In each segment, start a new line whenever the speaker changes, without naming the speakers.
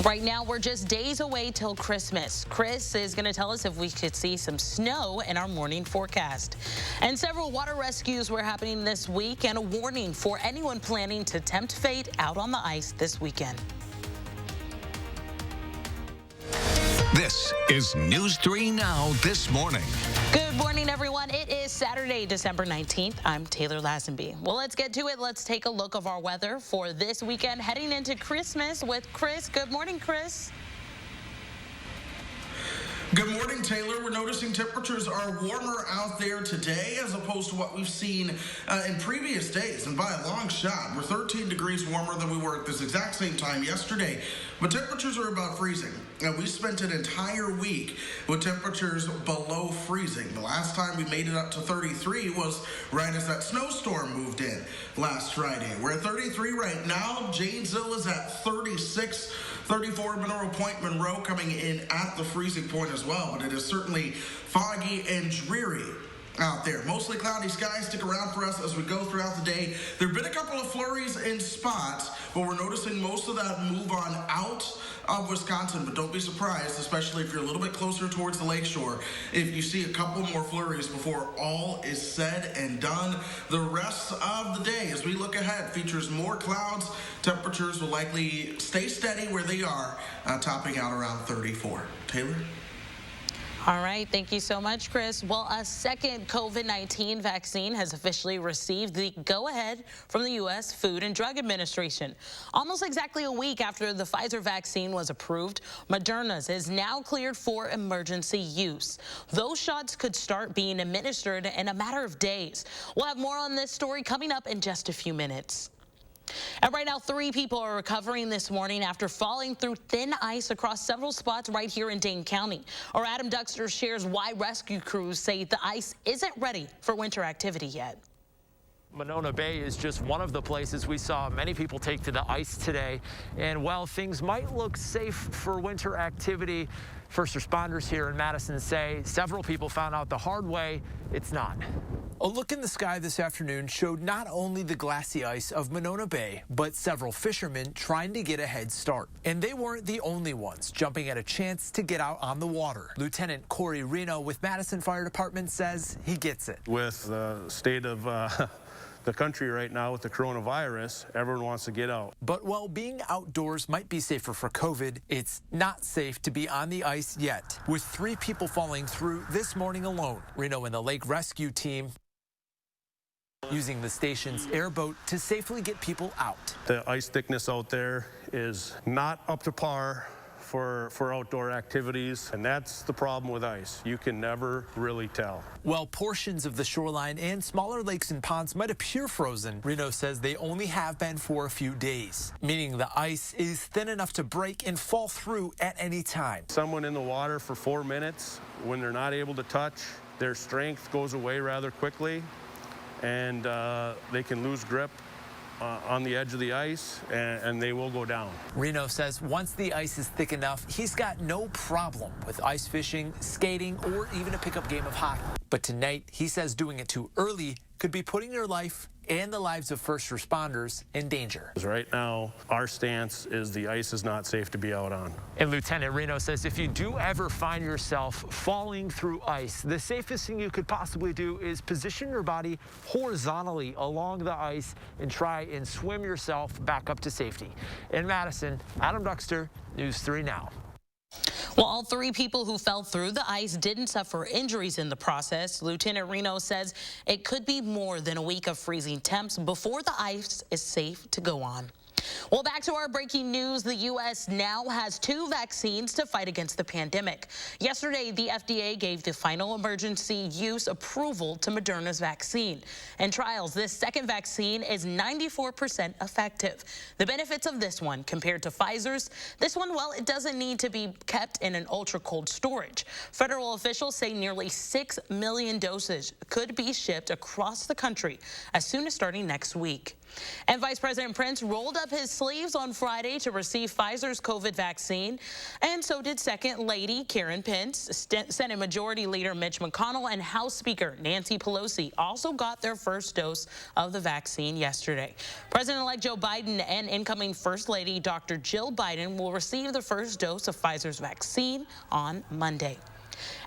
Right now, we're just days away till Christmas. Chris is going to tell us if we could see some snow in our morning forecast. And several water rescues were happening this week, and a warning for anyone planning to tempt fate out on the ice this weekend.
This is News 3 Now this morning.
Good morning, everyone. It is Saturday, December 19th. I'm Taylor Lazenby. Well, let's get to it. Let's take a look of our weather for this weekend heading into Christmas with Chris. Good morning, Chris.
Good morning, Taylor. We're noticing temperatures are warmer out there today as opposed to what we've seen in previous days. And by a long shot, we're 13 degrees warmer than we were at this exact same time yesterday. But temperatures are about freezing. Now, we spent an entire week with temperatures below freezing. The last time we made it up to 33 was right as that snowstorm moved in last Friday. We're at 33 right now. Janesville is at 36. 34 Mineral Point, Monroe coming in at the freezing point as well, but it is certainly foggy and dreary out there. Mostly cloudy skies. Stick around for us as we go throughout the day. There have been a couple of flurries in spots, but we're noticing most of that move on out of Wisconsin, but don't be surprised, especially if you're a little bit closer towards the lakeshore, if you see a couple more flurries before all is said and done. The rest of the day, as we look ahead, features more clouds. Temperatures will likely stay steady where they are, topping out around 34. Taylor?
All right. Thank you so much, Chris. Well, a second COVID-19 vaccine has officially received the go-ahead from the U.S. Food and Drug Administration. Almost exactly a week after the Pfizer vaccine was approved, Moderna's is now cleared for emergency use. Those shots could start being administered in a matter of days. We'll have more on this story coming up in just a few minutes. And right now, 3 people are recovering this morning after falling through thin ice across several spots right here in Dane County. Our Adam Duxter shares why rescue crews say the ice isn't ready for winter activity yet.
Monona Bay is just one of the places we saw many people take to the ice today. And while things might look safe for winter activity, first responders here in Madison say several people found out the hard way it's not.
A look in the sky this afternoon showed not only the glassy ice of Monona Bay, but several fishermen trying to get a head start. And they weren't the only ones jumping at a chance to get out on the water. Lieutenant Corey Reno with Madison Fire Department says he gets it.
With the state of the country right now with the coronavirus, everyone wants to get out.
But while being outdoors might be safer for COVID, it's not safe to be on the ice yet. With 3 people falling through this morning alone, Reno and the lake rescue team using the station's airboat to safely get people out.
The ice thickness out there is not up to par for outdoor activities, and that's the problem with ice. You can never really tell.
While portions of the shoreline and smaller lakes and ponds might appear frozen, Reno says they only have been for a few days, meaning the ice is thin enough to break and fall through at any time.
Someone in the water for 4 minutes, when they're not able to touch, their strength goes away rather quickly, and they can lose grip on the edge of the ice, and they will go down.
Reno says once the ice is thick enough, he's got no problem with ice fishing, skating, or even a pickup game of hockey. But tonight, he says doing it too early could be putting your life and the lives of first responders in danger.
Right now, our stance is the ice is not safe to be out on.
And Lieutenant Reno says if you do ever find yourself falling through ice, the safest thing you could possibly do is position your body horizontally along the ice and try and swim yourself back up to safety. In Madison, Adam Duxter, News 3 Now.
Well, all 3 people who fell through the ice didn't suffer injuries in the process. Lieutenant Reno says it could be more than a week of freezing temps before the ice is safe to go on. Well, back to our breaking news. The U.S. now has 2 vaccines to fight against the pandemic. Yesterday, the FDA gave the final emergency use approval to Moderna's vaccine. In trials, this second vaccine is 94% effective. The benefits of this one compared to Pfizer's, this one, well, it doesn't need to be kept in an ultra-cold storage. Federal officials say nearly 6 million doses could be shipped across the country as soon as starting next week. And Vice President Pence rolled up his sleeves on Friday to receive Pfizer's COVID vaccine, and so did Second Lady Karen Pence. Senate Majority Leader Mitch McConnell and House Speaker Nancy Pelosi also got their first dose of the vaccine yesterday. President-elect Joe Biden and incoming First Lady Dr. Jill Biden will receive the first dose of Pfizer's vaccine on Monday.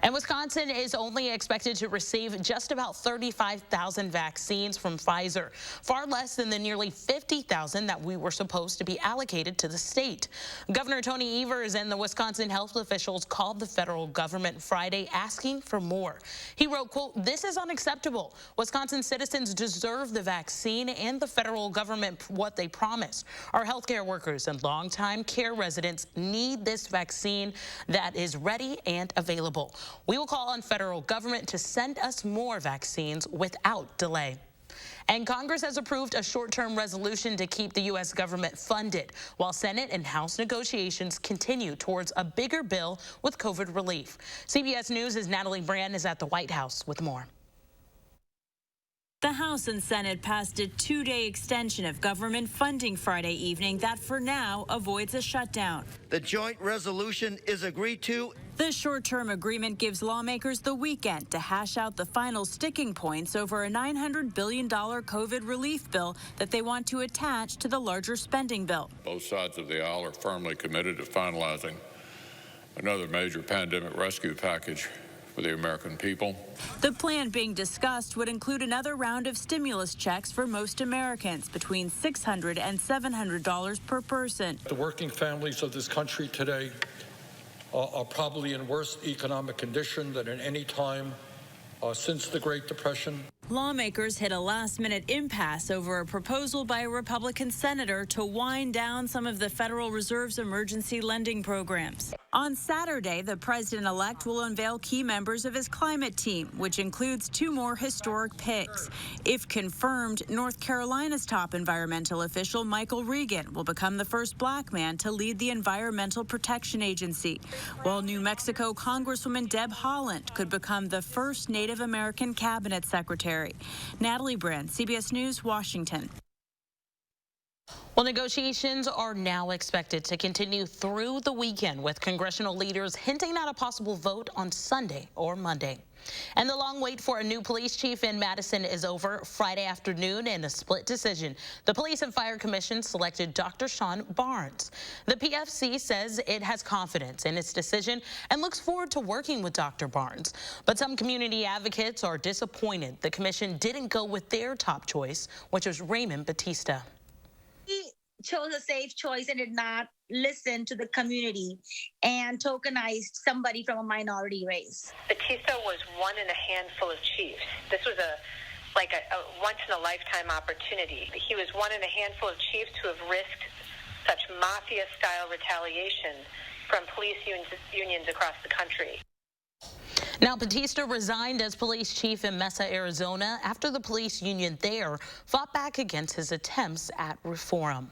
And Wisconsin is only expected to receive just about 35,000 vaccines from Pfizer, far less than the nearly 50,000 that we were supposed to be allocated to the state. Governor Tony Evers and the Wisconsin health officials called the federal government Friday asking for more. He wrote, quote, "This is unacceptable. Wisconsin citizens deserve the vaccine and the federal government what they promised. Our healthcare workers and longtime care residents need this vaccine that is ready and available. We will call on federal government to send us more vaccines without delay." And Congress has approved a short-term resolution to keep the U.S. government funded, while Senate and House negotiations continue towards a bigger bill with COVID relief. CBS News' Natalie Brand is at the White House with more.
The House and Senate passed a two-day extension of government funding Friday evening that for now avoids a shutdown.
The joint resolution is agreed to.
The short-term agreement gives lawmakers the weekend to hash out the final sticking points over a $900 billion COVID relief bill that they want to attach to the larger spending bill.
Both sides of the aisle are firmly committed to finalizing another major pandemic rescue package for the American people.
The plan being discussed would include another round of stimulus checks for most Americans, between $600 and $700 per person.
The working families of this country today are probably in worse economic condition than at any time since the Great Depression.
Lawmakers hit a last-minute impasse over a proposal by a Republican senator to wind down some of the Federal Reserve's emergency lending programs. On Saturday, the president-elect will unveil key members of his climate team, which includes 2 more historic picks. If confirmed, North Carolina's top environmental official, Michael Regan, will become the first black man to lead the Environmental Protection Agency, while New Mexico Congresswoman Deb Haaland could become the first Native American cabinet secretary. Natalie Brand, CBS News, Washington.
Well, negotiations are now expected to continue through the weekend, with congressional leaders hinting at a possible vote on Sunday or Monday. And the long wait for a new police chief in Madison is over Friday afternoon in a split decision. The Police and Fire Commission selected Dr. Sean Barnes. The PFC says it has confidence in its decision and looks forward to working with Dr. Barnes. But some community advocates are disappointed the commission didn't go with their top choice, which was Raymond Batista.
He chose a safe choice and did not listen to the community and tokenized somebody from a minority race.
Batista was one in a handful of chiefs. This was a once-in-a-lifetime opportunity. He was one in a handful of chiefs who have risked such mafia-style retaliation from police unions across the country.
Now, Batista resigned as police chief in Mesa, Arizona, after the police union there fought back against his attempts at reform.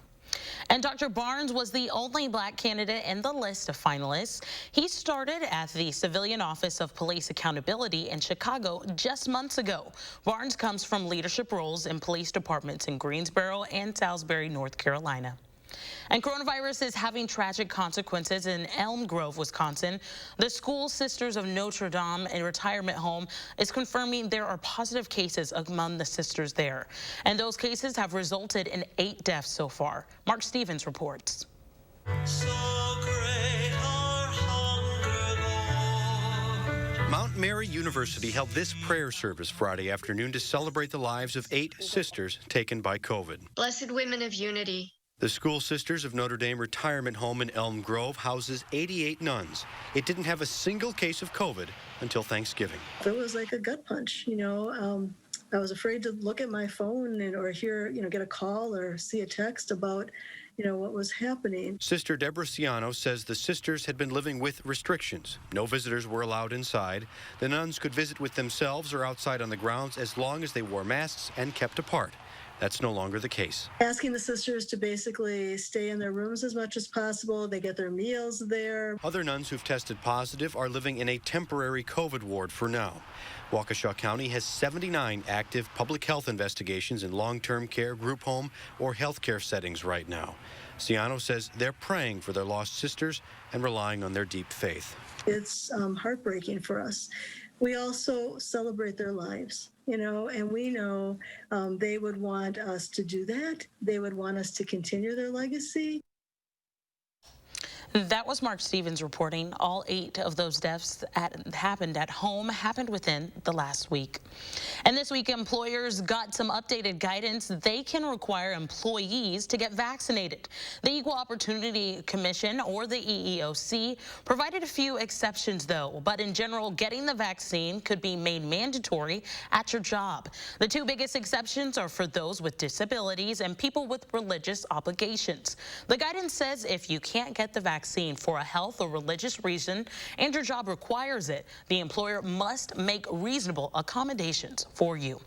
And Dr. Barnes was the only black candidate in the list of finalists. He started at the Civilian Office of Police Accountability in Chicago just months ago. Barnes comes from leadership roles in police departments in Greensboro and Salisbury, North Carolina. And coronavirus is having tragic consequences in Elm Grove, Wisconsin. The School Sisters of Notre Dame, a retirement home, is confirming there are positive cases among the sisters there. And those cases have resulted in 8 deaths so far. Mark Stevens reports.
Mount Mary University held this prayer service Friday afternoon to celebrate the lives of 8 sisters taken by COVID.
Blessed women of unity.
The School Sisters of Notre Dame retirement home in Elm Grove houses 88 nuns. It didn't have a single case of COVID until Thanksgiving.
It was like a gut punch, you know. I was afraid to look at my phone or hear, get a call or see a text about, what was happening.
Sister Deborah Ciano says the sisters had been living with restrictions. No visitors were allowed inside. The nuns could visit with themselves or outside on the grounds as long as they wore masks and kept apart. That's no longer the case.
Asking the sisters to basically stay in their rooms as much as possible. They get their meals there.
Other nuns who've tested positive are living in a temporary COVID ward for now. Waukesha County has 79 active public health investigations in long-term care, group home, or healthcare settings right now. Ciano says they're praying for their lost sisters and relying on their deep faith.
It's heartbreaking for us. We also celebrate their lives, and we know they would want us to do that. They would want us to continue their legacy.
That was Mark Stevens reporting. All 8 of those deaths happened at home, happened within the last week. And this week, employers got some updated guidance. They can require employees to get vaccinated. The Equal Opportunity Commission, or the EEOC, provided a few exceptions, though. But in general, getting the vaccine could be made mandatory at your job. The 2 biggest exceptions are for those with disabilities and people with religious obligations. The guidance says if you can't get the vaccine for a health or religious reason and your job requires it, the employer must make reasonable accommodations for you.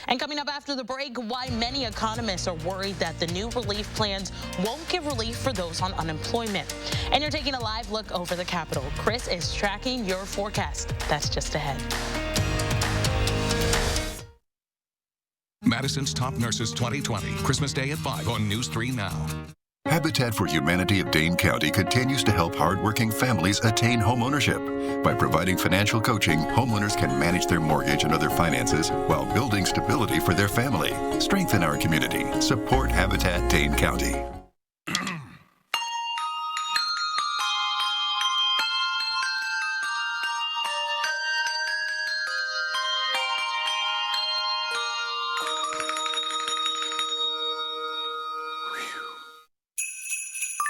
And coming up after the break, why many economists are worried that the new relief plans won't give relief for those on unemployment. And you're taking a live look over the Capitol. Chris is tracking your forecast. That's just ahead.
Madison's Top Nurses 2020, Christmas Day at 5 on News 3 Now.
Habitat for Humanity of Dane County continues to help hardworking families attain homeownership. By providing financial coaching, homeowners can manage their mortgage and other finances while building stability for their family. Strengthen our community. Support Habitat Dane County.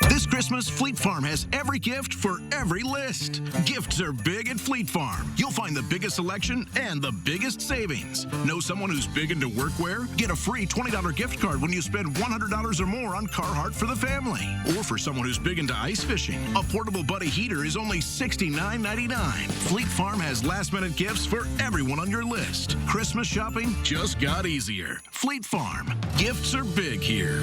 This Christmas, Fleet Farm has every gift for every list. Gifts are big at Fleet Farm. You'll find the biggest selection and the biggest savings. Know someone who's big into workwear? Get a free $20 gift card when you spend $100 or more on Carhartt for the family. Or for someone who's big into ice fishing, a portable buddy heater is only $69.99. Fleet Farm has last-minute gifts for everyone on your list. Christmas shopping just got easier. Fleet Farm. Gifts are big here.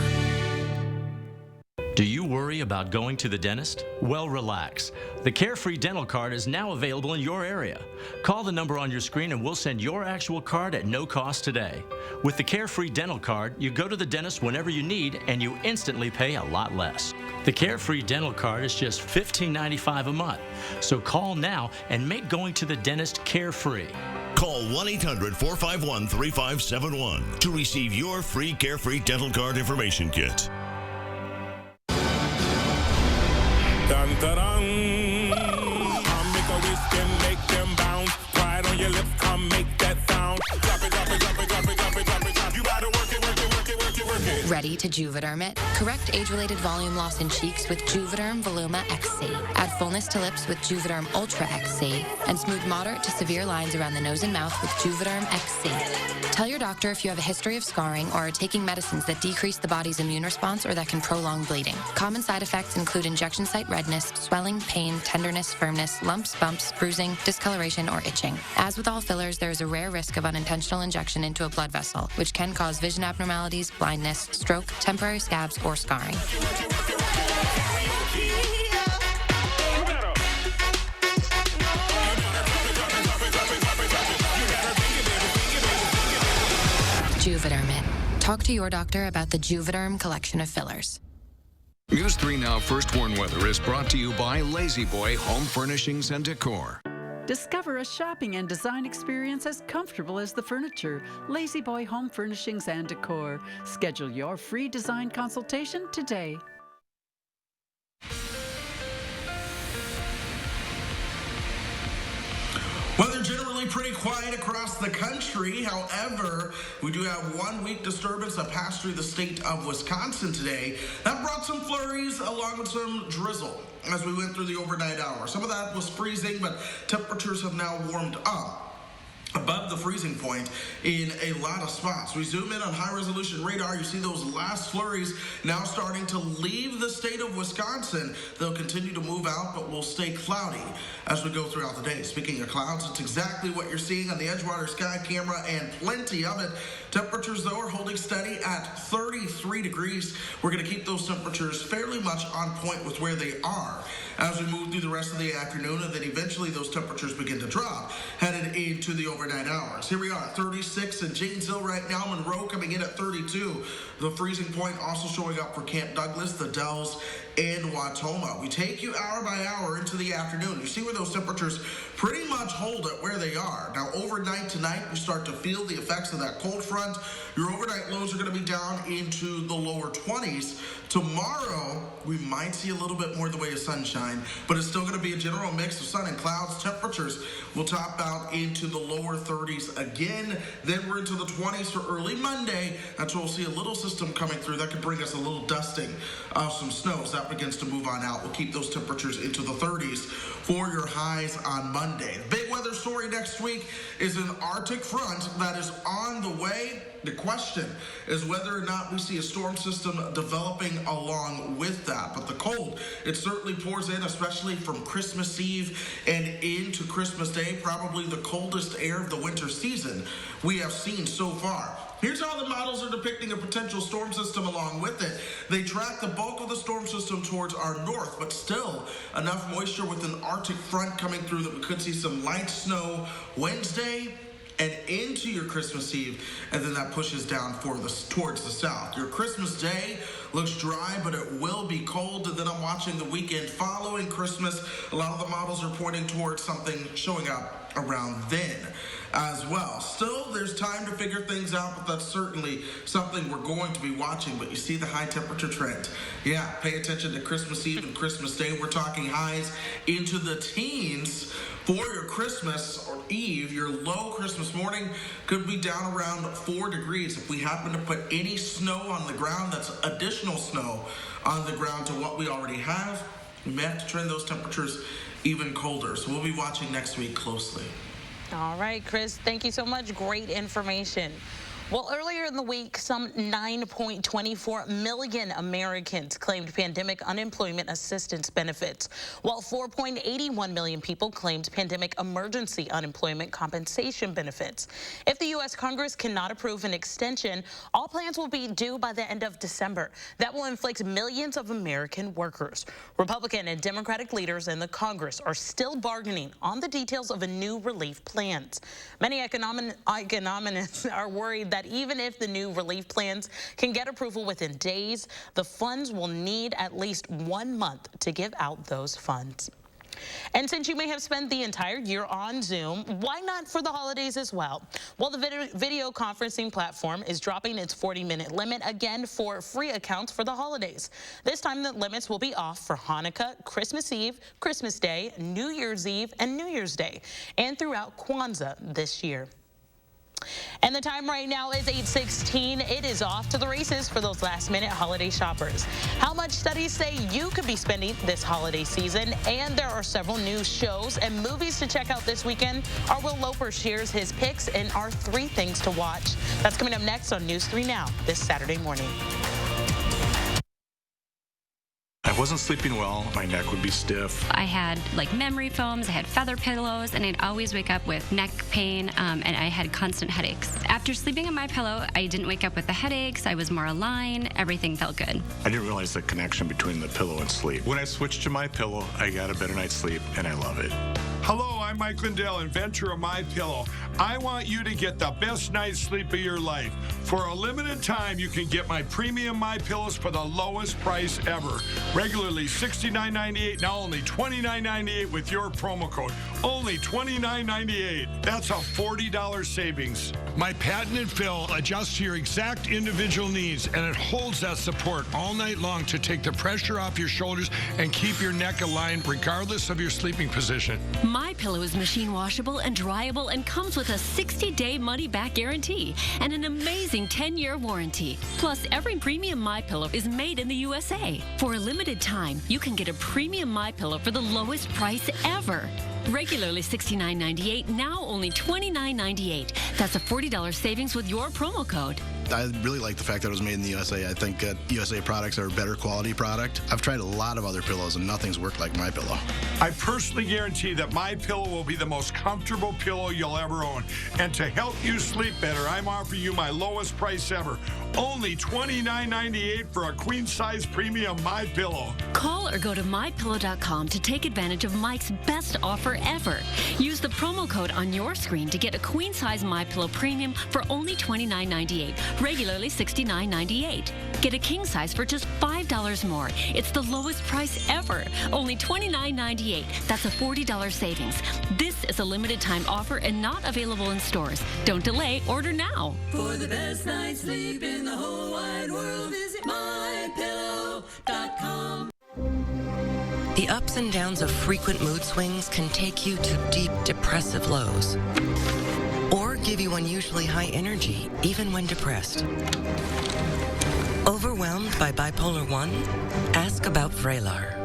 Do you worry about going to the dentist? Well, relax. The Carefree Dental Card is now available in your area. Call the number on your screen and we'll send your actual card at no cost today. With the Carefree Dental Card, you go to the dentist whenever you need and you instantly pay a lot less. The Carefree Dental Card is just $15.95 a month. So call now and make going to the dentist carefree.
Call 1-800-451-3571 to receive your free Carefree Dental Card information kit.
Dun, dun, dun. Come make a wish, then make them bounce. Pride on your lips, come make that sound. Drop it, drop it, drop it, drop it, drop it, drop it, drop it. You gotta work it, work it, work it, work it, work it.
Ready to Juvederm it? Correct age-related volume loss in cheeks with Juvederm Voluma XC. Add fullness to lips with Juvederm Ultra XC. And smooth moderate to severe lines around the nose and mouth with Juvederm XC. Tell your doctor if you have a history of scarring or are taking medicines that decrease the body's immune response or that can prolong bleeding. Common side effects include injection site redness, swelling, pain, tenderness, firmness, lumps, bumps, bruising, discoloration, or itching. As with all fillers, there is a rare risk of unintentional injection into a blood vessel, which can cause vision abnormalities, blindness, stroke, temporary scabs, or scarring. Juvederm it. Talk to your doctor about the Juvederm collection of fillers.
News 3 Now First Warn Weather is brought to you by Lazy Boy Home Furnishings and Decor.
Discover a shopping and design experience as comfortable as the furniture. Lazy Boy Home Furnishings and Decor. Schedule your free design consultation today.
Weather generally pretty quiet across the country. However, we do have one weak disturbance that passed through the state of Wisconsin today. That brought some flurries along with some drizzle as we went through the overnight hours. Some of that was freezing, but temperatures have now warmed up. above the freezing point in a lot of spots. We zoom in on high-resolution radar. You see those last flurries now starting to leave the state of Wisconsin. They'll continue to move out, but will stay cloudy as we go throughout the day. Speaking of clouds, it's exactly what you're seeing on the Edgewater Sky Camera, and plenty of it. Temperatures, though, are holding steady at 33 degrees. We're going to keep those temperatures fairly much on point with where they are as we move through the rest of the afternoon, and then eventually those temperatures begin to drop, headed into the overnight hours. Here we are, 36 in Janesville right now. Monroe coming in at 32. The freezing point also showing up for Camp Douglas, the Dells, and Watoma. We take you hour by hour into the afternoon. You see where those temperatures pretty much hold at where they are. Now, overnight tonight, we start to feel the effects of that cold front. Your overnight lows are going to be down into the lower 20s. Tomorrow, we might see a little bit more in the way of sunshine, but it's still going to be a general mix of sun and clouds. Temperatures will top out into the lower 30s again. Then we're into the 20s for early Monday. That's where we'll see a little system coming through that could bring us a little dusting of some snow. So that begins to move on out. We'll keep those temperatures into the 30s for your highs on Monday. The big weather story next week is an Arctic front that is on the way. The question is whether or not we see a storm system developing along with that. But the cold, it certainly pours in, especially from Christmas Eve and into Christmas Day, probably the coldest air of the winter season we have seen so far. Here's how the models are depicting a potential storm system along with it. They track the bulk of the storm system towards our north, but still enough moisture with an Arctic front coming through that we could see some light snow Wednesday and into your Christmas Eve, and then that pushes down towards the south. Your Christmas Day looks dry, but it will be cold, and then I'm watching the weekend following Christmas. A lot of the models are pointing towards something showing up around then as well. Still, there's time to figure things out, but that's certainly something we're going to be watching. But you see the high temperature trend. Yeah, pay attention to Christmas Eve and Christmas Day. We're talking highs into the teens for your Christmas Eve. Your low Christmas morning could be down around 4 degrees. If we happen to put any snow on the ground, that's additional snow on the ground to what we already have, we may have to trend those temperatures even colder. So we'll be watching next week closely.
All right, Chris, thank you so much. Great information. Well, earlier in the week, some 9.24 million Americans claimed pandemic unemployment assistance benefits, while 4.81 million people claimed pandemic emergency unemployment compensation benefits. If the U.S. Congress cannot approve an extension, all plans will be due by the end of December. That will inflict millions of American workers. Republican and Democratic leaders in the Congress are still bargaining on the details of a new relief plans. Many economists are worried that even if the new relief plans can get approval within days, the funds will need at least 1 month to give out those funds. And since you may have spent the entire year on Zoom, why not for the holidays as well? Well, the video conferencing platform is dropping its 40-minute limit again for free accounts for the holidays. This time, the limits will be off for Hanukkah, Christmas Eve, Christmas Day, New Year's Eve, and New Year's Day, and throughout Kwanzaa this year. And the time right now is 8:16. It is off to the races for those last-minute holiday shoppers. How much studies say you could be spending this holiday season, and there are several new shows and movies to check out this weekend. Our Will Loper shares his picks and our 3 things to watch. That's coming up next on News 3 Now this Saturday morning.
I wasn't sleeping well. My neck would be stiff.
I had memory foams, I had feather pillows, and I'd always wake up with neck pain, and I had constant headaches. After sleeping on my pillow, I didn't wake up with the headaches. I was more aligned. Everything felt good.
I didn't realize the connection between the pillow and sleep. When I switched to my pillow, I got a better night's sleep, and I love it.
Hello, I'm Mike Lindell, inventor of My Pillow. I want you to get the best night's sleep of your life. For a limited time, you can get my premium My Pillows for the lowest price ever. Regularly $69.98, now only $29.98 with your promo code. Only $29.98. That's a $40 savings. My patented fill adjusts to your exact individual needs, and it holds that support all night long to take the pressure off your shoulders and keep your neck aligned regardless of your sleeping position.
My Pillow is machine washable and dryable and comes with a 60-day money-back guarantee and an amazing 10-year warranty. Plus, every premium My Pillow is made in the USA. For a limited time, you can get a premium My Pillow for the lowest price ever. Regularly $69.98, now only $29.98. That's a $40 savings with your promo code.
I really like the fact that it was made in the USA. I think that USA products are a better quality product. I've tried a lot of other pillows and nothing's worked like MyPillow.
I personally guarantee that MyPillow will be the most comfortable pillow you'll ever own. And to help you sleep better, I'm offering you my lowest price ever. Only $29.98 for a queen-size premium MyPillow.
Call or go to mypillow.com to take advantage of Mike's best offer ever. Use the promo code on your screen to get a queen-size MyPillow premium for only $29.98, regularly $69.98. Get a king size for just $5 more. It's the lowest price ever, only $29.98. That's a $40 savings. This is a limited time offer and not available in stores. Don't delay, order now.
For the best night's sleep in the whole wide world, visit mypillow.com.
The ups and downs of frequent mood swings can take you to deep depressive lows, or give you unusually high energy even when depressed. Overwhelmed by bipolar 1? Ask about Vraylar.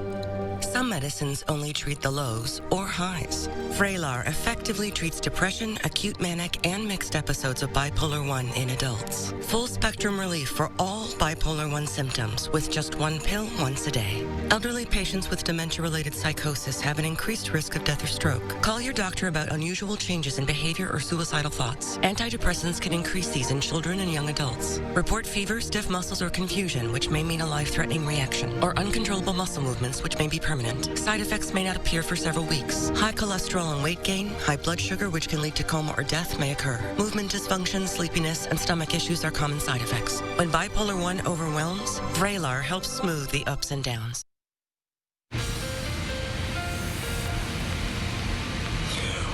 Some medicines only treat the lows or highs. Vraylar effectively treats depression, acute manic, and mixed episodes of bipolar 1 in adults. Full spectrum relief for all bipolar 1 symptoms with just one pill once a day. Elderly patients with dementia-related psychosis have an increased risk of death or stroke. Call your doctor about unusual changes in behavior or suicidal thoughts. Antidepressants can increase these in children and young adults. Report fever, stiff muscles, or confusion, which may mean a life-threatening reaction, or uncontrollable muscle movements, which may be permanent. Side effects may not appear for several weeks. High cholesterol and weight gain, high blood sugar, which can lead to coma or death, may occur. Movement dysfunction, sleepiness, and stomach issues are common side effects. When bipolar 1 overwhelms, Vraylar helps smooth the ups and downs.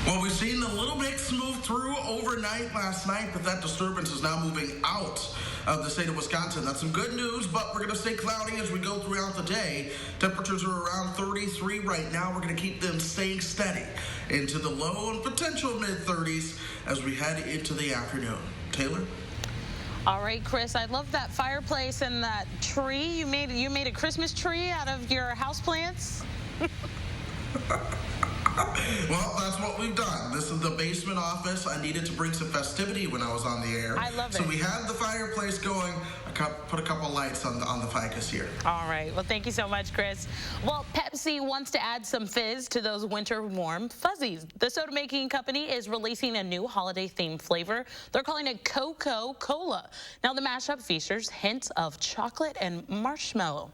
Well, we've seen a little mix move through overnight last night, but that disturbance is now moving out of the state of Wisconsin. That's some good news, but we're going to stay cloudy as we go throughout the day. Temperatures are around 33 right now. We're going to keep them staying steady into the low and potential mid-30s as we head into the afternoon. Taylor?
All right, Chris, I love that fireplace and that tree. You made a Christmas tree out of your houseplants?
Well, that's what we've done. This is the basement office. I needed to bring some festivity when I was on the air.
I love it.
So we had the fireplace going. I put a couple lights on the ficus here.
All right. Well, thank you so much, Chris. Well, Pepsi wants to add some fizz to those winter warm fuzzies. The soda making company is releasing a new holiday-themed flavor. They're calling it Cocoa Cola. Now, the mashup features hints of chocolate and marshmallow.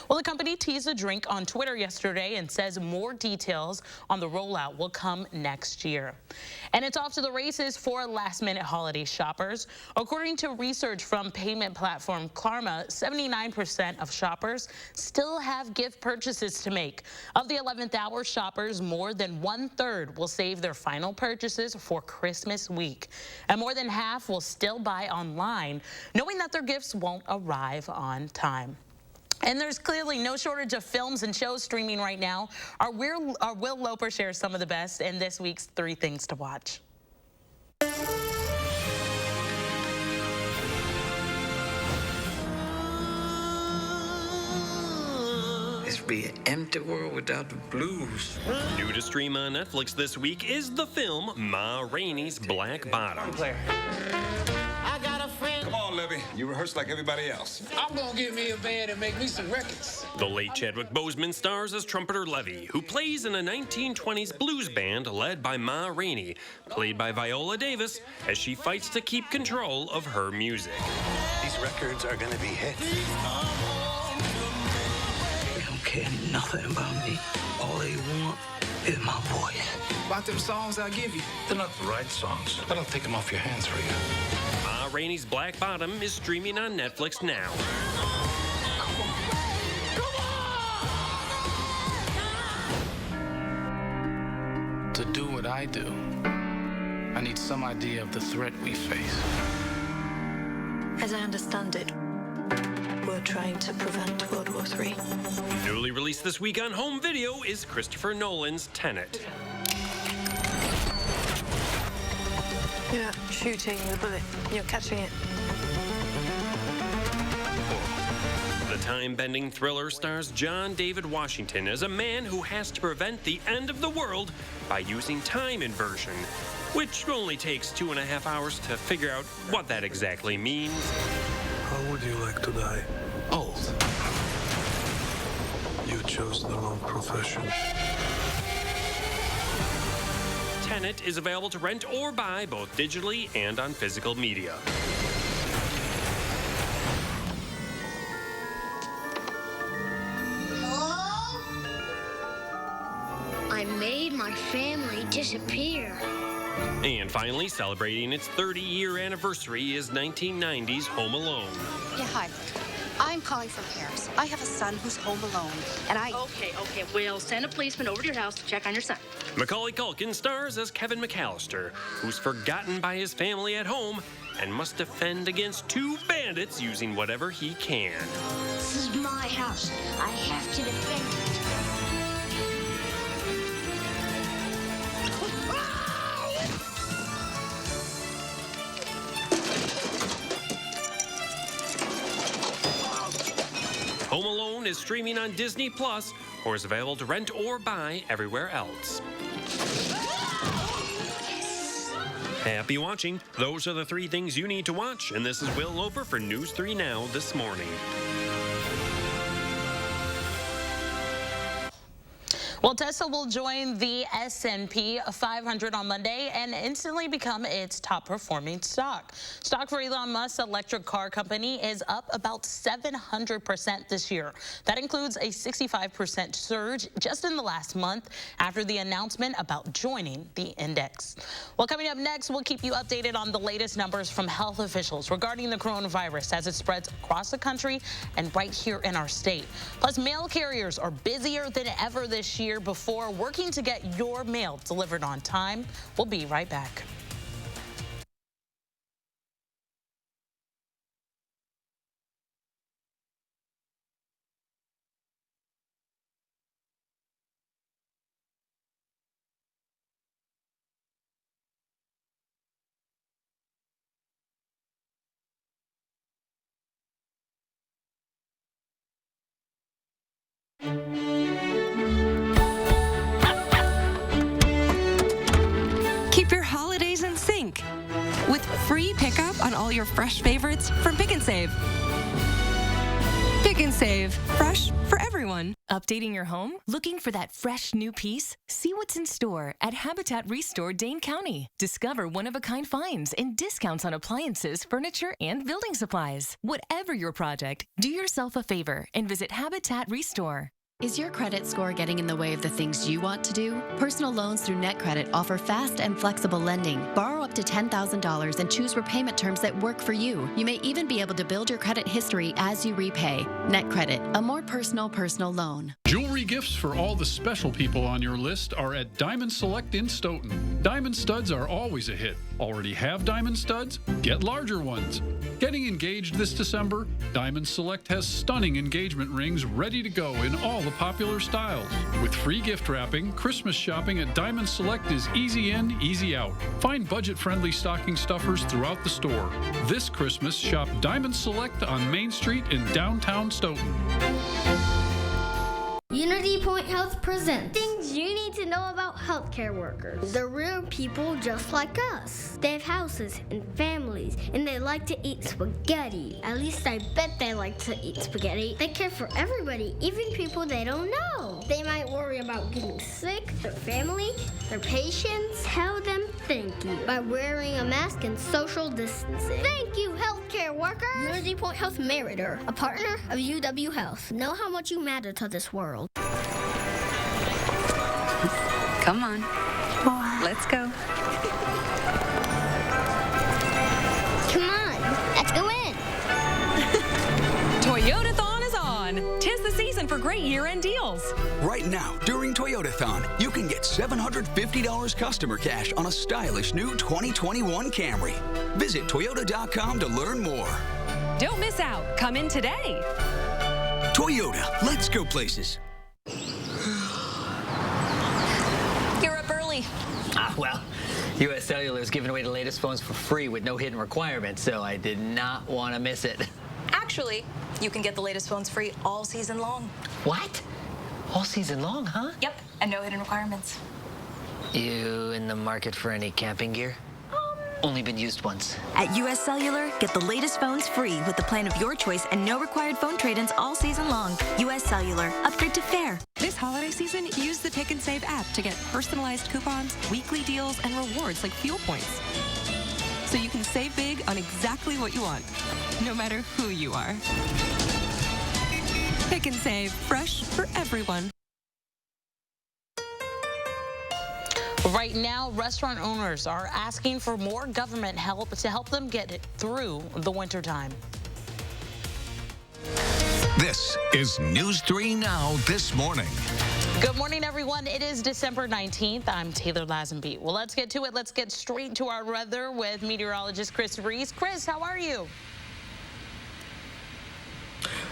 Well, the company teased the drink on Twitter yesterday and says more details on the rollout will come next year. And it's off to the races for last-minute holiday shoppers. According to research from payment platform Klarna, 79% of shoppers still have gift purchases to make. Of the 11th hour shoppers, more than 1/3 will save their final purchases for Christmas week. And more than half will still buy online, knowing that their gifts won't arrive on time. And there's clearly no shortage of films and shows streaming right now. Our Will Loper shares some of the best in this week's 3 Things to Watch.
This would be an empty world without the blues.
New to stream on Netflix this week is the film Ma Rainey's Black Bottom.
I got a friend.
Come on, Levy. You rehearse like everybody else.
I'm gonna get me a band and make me some records.
The late Chadwick Boseman stars as trumpeter Levy, who plays in a 1920s blues band led by Ma Rainey, played by Viola Davis, as she fights to keep control of her music.
These records are gonna be hits.
They don't care nothing about me. All they want is my voice.
About them songs I give you.
They're not the right songs, but I'll take them off your hands for you.
Ma Rainey's Black Bottom is streaming on Netflix now.
To do what I do, I need some idea of the threat we face.
As I understand it, we're trying to prevent World War III.
Newly released this week on home video is Christopher Nolan's Tenet.
You're not shooting the bullet, you're catching it.
The time time-bending thriller stars John David Washington as a man who has to prevent the end of the world by using time inversion, which only takes 2.5 hours to figure out what that exactly means.
How would you like to die?
Old.
You chose the wrong profession.
Tenet is available to rent or buy both digitally and on physical media.
I made my family disappear.
And finally, celebrating its 30-year anniversary is 1990's Home Alone.
Yeah, hi. I'm calling from Paris. I have a son who's home alone, and I...
Okay. We'll send a policeman over to your house to check on your son.
Macaulay Culkin stars as Kevin McAllister, who's forgotten by his family at home and must defend against two bandits using whatever he can.
This is my house. I have to defend it.
Home Alone is streaming on Disney Plus or is available to rent or buy everywhere else. Happy watching. Those are the 3 things you need to watch, and this is Will Loper for News 3 Now this morning.
Well, Tesla will join the S&P 500 on Monday and instantly become its top-performing stock. Stock for Elon Musk's electric car company is up about 700% this year. That includes a 65% surge just in the last month after the announcement about joining the index. Well, coming up next, we'll keep you updated on the latest numbers from health officials regarding the coronavirus as it spreads across the country and right here in our state. Plus, mail carriers are busier than ever this year before working to get your mail delivered on time. We'll be right back.
Keep your holidays in sync with free pickup on all your fresh favorites from Pick and Save. Pick and Save, fresh for everyone.
Updating your home? Looking for that fresh new piece? See what's in store at Habitat Restore Dane County. Discover one-of-a-kind finds and discounts on appliances, furniture, and building supplies. Whatever your project, do yourself a favor and visit Habitat Restore.
Is your credit score getting in the way of the things you want to do? Personal loans through NetCredit offer fast and flexible lending. Borrow up to $10,000 and choose repayment terms that work for you. You may even be able to build your credit history as you repay. NetCredit, a more personal loan.
Jewelry gifts for all the special people on your list are at Diamond Select in Stoughton. Diamond studs are always a hit. Already have diamond studs? Get larger ones. Getting engaged this December? Diamond Select has stunning engagement rings ready to go in all the popular styles. With free gift wrapping, Christmas shopping at Diamond Select is easy in, easy out. Find budget-friendly stocking stuffers throughout the store. This Christmas, shop Diamond Select on Main Street in downtown Stoughton.
Unity Point Health presents things you need to know about healthcare workers. They're real people just like us. They have houses and families, and they like to eat spaghetti. At least I bet they like to eat spaghetti. They care for everybody, even people they don't know. They might worry about getting sick, their family, their patients. Tell them thank you by wearing a mask and social distancing. Thank you, healthcare workers. Unity Point Health Meritor, a partner of UW Health. Know how much you matter to this world.
Come on. Let's go.
Come on, let's go in.
Toyotathon is on. 'Tis the season for great year-end deals.
Right now, during Toyotathon, you can get $750 customer cash on a stylish new 2021 Camry. Visit Toyota.com to learn more.
Don't miss out. Come in today.
Toyota, let's go places.
You're up early.
Well, U.S. Cellular is giving away the latest phones for free with no hidden requirements, so I did not want to miss it.
Actually,
You can get the latest phones free all season long.
What? All season long, huh?
Yep, and no hidden requirements.
You in the market for any camping gear? Only been used once.
At US Cellular, get the latest phones free with the plan of your choice and no required phone trade-ins all season long. US Cellular. Upgrade to fair.
This holiday season, use the Pick and Save app to get personalized coupons, weekly deals, and rewards like fuel points. So you can save big on exactly what you want, no matter who you are. Pick and Save, fresh for everyone.
Right now, restaurant owners are asking for more government help to help them get through the wintertime.
This is News 3 Now This Morning.
Good morning, everyone. It is December 19th. I'm Taylor Lazenby. Well, let's get to it. Let's get straight to our weather with meteorologist Chris Reese. Chris, how are you?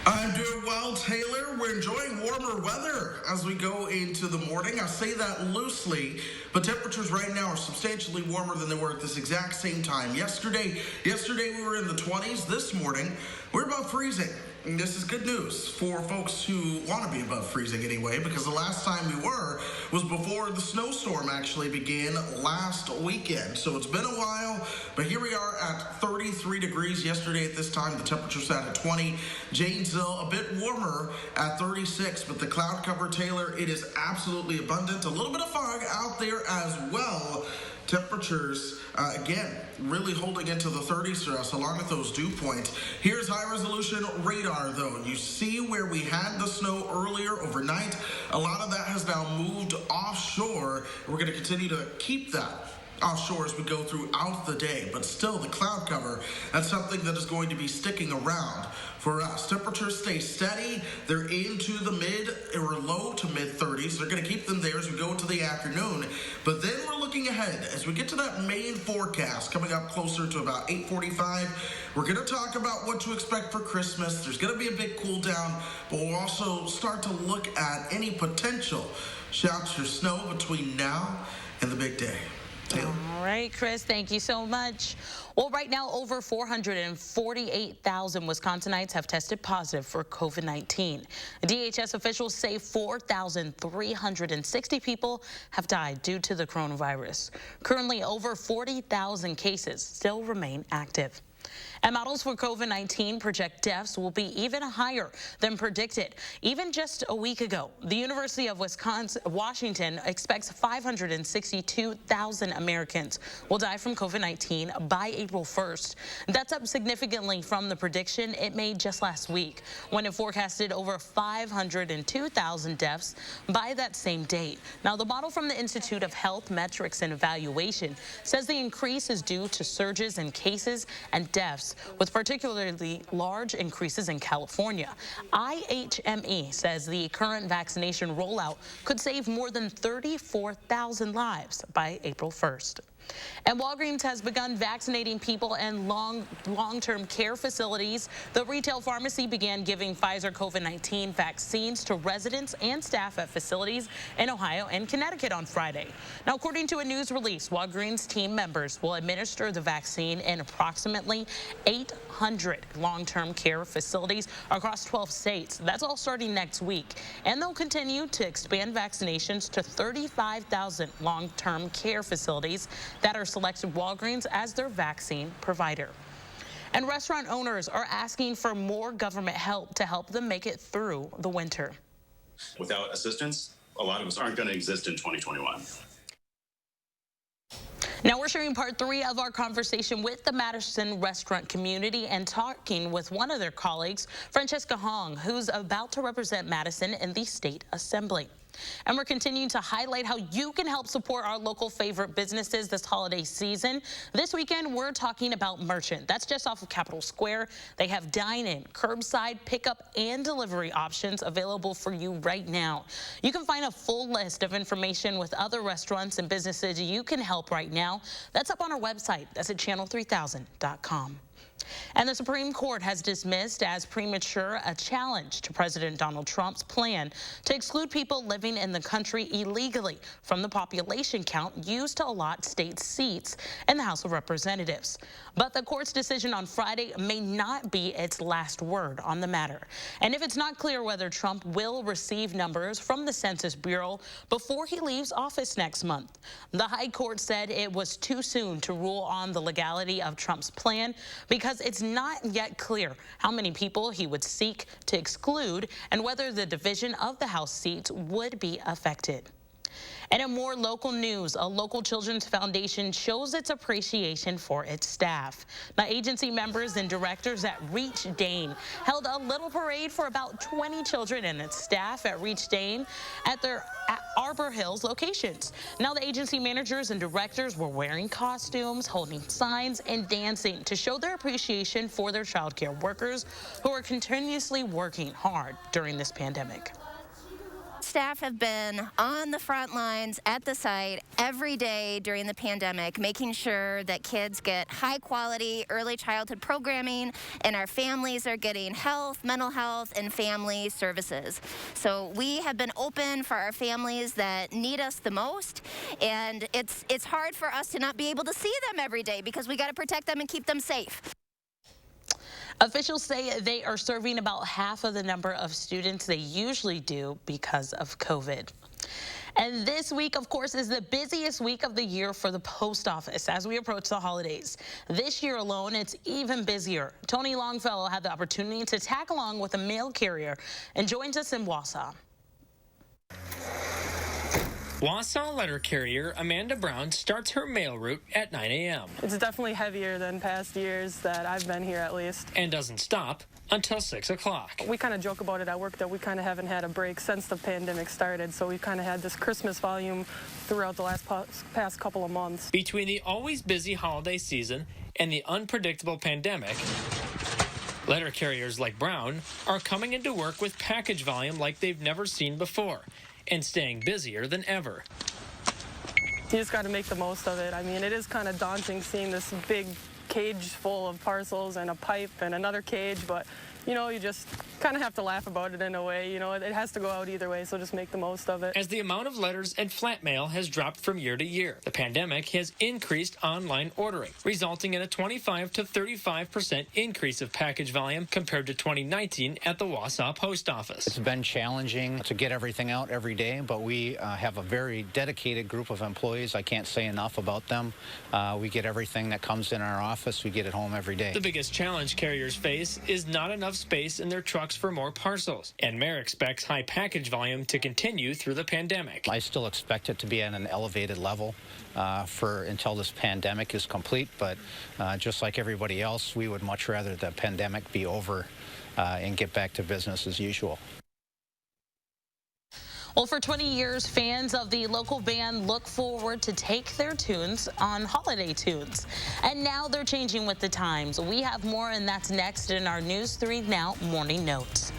I'm doing well, Taylor. We're enjoying warmer weather as we go into the morning. I say that loosely, but temperatures right now are substantially warmer than they were at this exact same time. Yesterday we were in the 20s. This morning, we're about freezing. And this is good news for folks who want to be above freezing anyway, because the last time we were was before the snowstorm actually began last weekend. So it's been a while, but here we are at 33 degrees. Yesterday at this time, the temperature sat at 20. Janesville, a bit warmer at 36, but the cloud cover, Taylor, it is absolutely abundant. A little bit of fog out there as well. Temperatures, again, really holding into the 30s for us along with those dew points. Here's high-resolution radar, though. You see where we had the snow earlier overnight. A lot of that has now moved offshore. We're going to continue to keep that offshore as we go throughout the day, but still the cloud cover, that's something that is going to be sticking around for us. Temperatures stay steady. They're into the mid or low to mid 30s. They're going to keep them there as we go into the afternoon, but then we're looking ahead as we get to that main forecast coming up closer to about 8:45. We're going to talk about what to expect for Christmas. There's going to be a big cool down, but we'll also start to look at any potential showers for snow between now and the big day.
All right, Chris, thank you so much. Well, right now, over 448,000 Wisconsinites have tested positive for COVID-19. DHS officials say 4,360 people have died due to the coronavirus. Currently, over 40,000 cases still remain active. And models for COVID-19 project deaths will be even higher than predicted. Even just a week ago, the University of Washington expects 562,000 Americans will die from COVID-19 by April 1st. That's up significantly from the prediction it made just last week, when it forecasted over 502,000 deaths by that same date. Now, the model from the Institute of Health Metrics and Evaluation says the increase is due to surges in cases and deaths, with particularly large increases in California. IHME says the current vaccination rollout could save more than 34,000 lives by April 1st. And Walgreens has begun vaccinating people in long-term care facilities. The retail pharmacy began giving Pfizer COVID-19 vaccines to residents and staff at facilities in Ohio and Connecticut on Friday. Now, according to a news release, Walgreens team members will administer the vaccine in approximately 800 long-term care facilities across 12 states. That's all starting next week. And they'll continue to expand vaccinations to 35,000 long-term care facilities that are selected Walgreens as their vaccine provider. And restaurant owners are asking for more government help to help them make it through the winter.
Without assistance, a lot of us aren't going to exist in 2021.
Now we're sharing part 3 of our conversation with the Madison restaurant community and talking with one of their colleagues, Francesca Hong, who's about to represent Madison in the State Assembly. And we're continuing to highlight how you can help support our local favorite businesses this holiday season. This weekend, we're talking about Merchant. That's just off of Capitol Square. They have dine-in, curbside, pickup, and delivery options available for you right now. You can find a full list of information with other restaurants and businesses you can help right now. That's up on our website. That's at channel3000.com. And the Supreme Court has dismissed as premature a challenge to President Donald Trump's plan to exclude people living in the country illegally from the population count used to allot state seats in the House of Representatives. But the court's decision on Friday may not be its last word on the matter. And if it's not clear whether Trump will receive numbers from the Census Bureau before he leaves office next month, the High Court said it was too soon to rule on the legality of Trump's plan because it's not yet clear how many people he would seek to exclude and whether the division of the House seats would be affected. And in more local news, a local children's foundation shows its appreciation for its staff. Now, agency members and directors at Reach Dane held a little parade for about 20 children and its staff at Reach Dane at their Arbor Hills locations. Now, the agency managers and directors were wearing costumes, holding signs, and dancing to show their appreciation for their child care workers who are continuously working hard during this pandemic.
Staff have been on the front lines at the site every day during the pandemic, making sure that kids get high-quality early childhood programming and our families are getting health, mental health, and family services. So we have been open for our families that need us the most, and it's hard for us to not be able to see them every day because we got to protect them and keep them safe.
Officials say they are serving about half of the number of students they usually do because of COVID. And this week, of course, is the busiest week of the year for the post office as we approach the holidays. This year alone, it's even busier. Tony Longfellow had the opportunity to tag along with a mail carrier and joins us in Wausau.
Wausau letter carrier Amanda Brown starts her mail route at 9 a.m.
It's definitely heavier than past years that I've been here at least.
And doesn't stop until 6 o'clock.
We kind of joke about it at work that we kind of haven't had a break since the pandemic started, so we've kind of had this Christmas volume throughout the past couple of months.
Between the always busy holiday season and the unpredictable pandemic, letter carriers like Brown are coming into work with package volume like they've never seen before, and staying busier than ever.
You just got to make the most of it. I mean, it is kind of daunting seeing this big cage full of parcels and a pipe and another cage, but you know, you just kind of have to laugh about it in a way. You know, it has to go out either way, so just make the most of it.
As the amount of letters and flat mail has dropped from year to year, the pandemic has increased online ordering, resulting in a 25 to 35% increase of package volume compared to 2019 at the Wausau Post Office.
It's been challenging to get everything out every day, but we have a very dedicated group of employees. I can't say enough about them. We get everything that comes in our office. We get it home every day.
The biggest challenge carriers face is not enough space in their trucks for more parcels, and Mayor expects high package volume to continue through the pandemic.
I still expect it to be at an elevated level until this pandemic is complete, but just like everybody else, we would much rather the pandemic be over and get back to business as usual.
Well, for 20 years, fans of the local band look forward to take their tunes on holiday tunes. And now they're changing with the times. We have more, and that's next in our News 3 Now Morning Notes.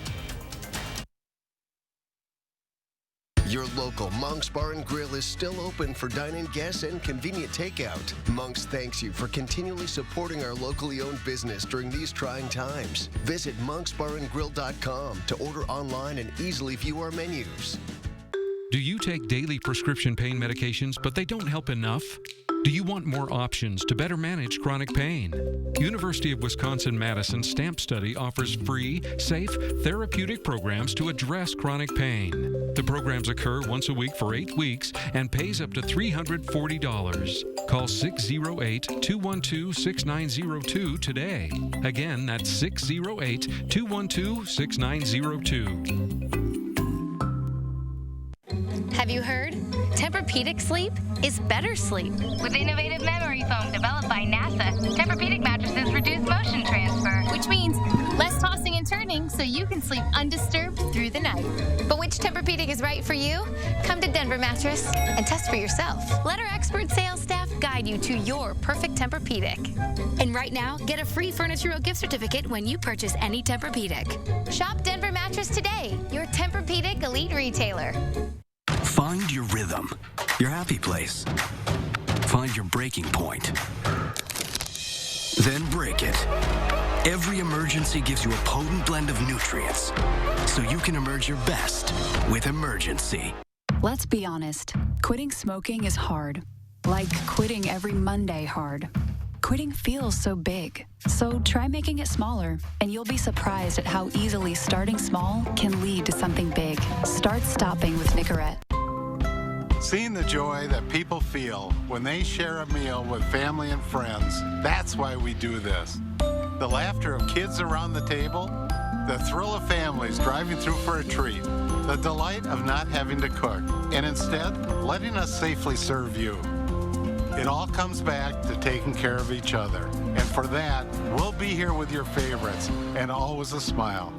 Your local Monk's Bar and Grill is still open for dine-in guests and convenient takeout. Monk's thanks you for continually supporting our locally owned business during these trying times. Visit monksbarandgrill.com to order online and easily view our menus.
Do you take daily prescription pain medications, but they don't help enough? Do you want more options to better manage chronic pain? University of Wisconsin-Madison STAMP Study offers free, safe, therapeutic programs to address chronic pain. The programs occur once a week for 8 weeks and pays up to $340. Call 608-212-6902 today. Again, that's 608-212-6902.
Have you heard? Tempur-Pedic sleep is better sleep.
With innovative memory foam developed by NASA, Tempur-Pedic mattresses reduce motion transfer,
Which means less tossing and turning so you can sleep undisturbed through the night. But which Tempur-Pedic is right for you? Come to Denver Mattress and test for yourself. Let our expert sales staff guide you to your perfect Tempur-Pedic. And right now, get a free Furniture Row gift certificate when you purchase any Tempur-Pedic. Shop Denver Mattress today, your Tempur-Pedic elite retailer.
Find your rhythm, your happy place. Find your breaking point.
then break it. Every emergency gives you a potent blend of nutrients, so you can emerge your best with Emergency.
Let's be honest, quitting smoking is hard. Like quitting every Monday hard. Quitting feels so big. So try making it smaller, and you'll be surprised at how easily starting small can lead to something big. Start stopping with Nicorette.
Seeing the joy that people feel when they share a meal with family and friends, that's why we do this. The laughter of kids around the table, the thrill of families driving through for a treat, the delight of not having to cook, and instead letting us safely serve you. It all comes back to taking care of each other. And for that, we'll be here with your favorites and always a smile.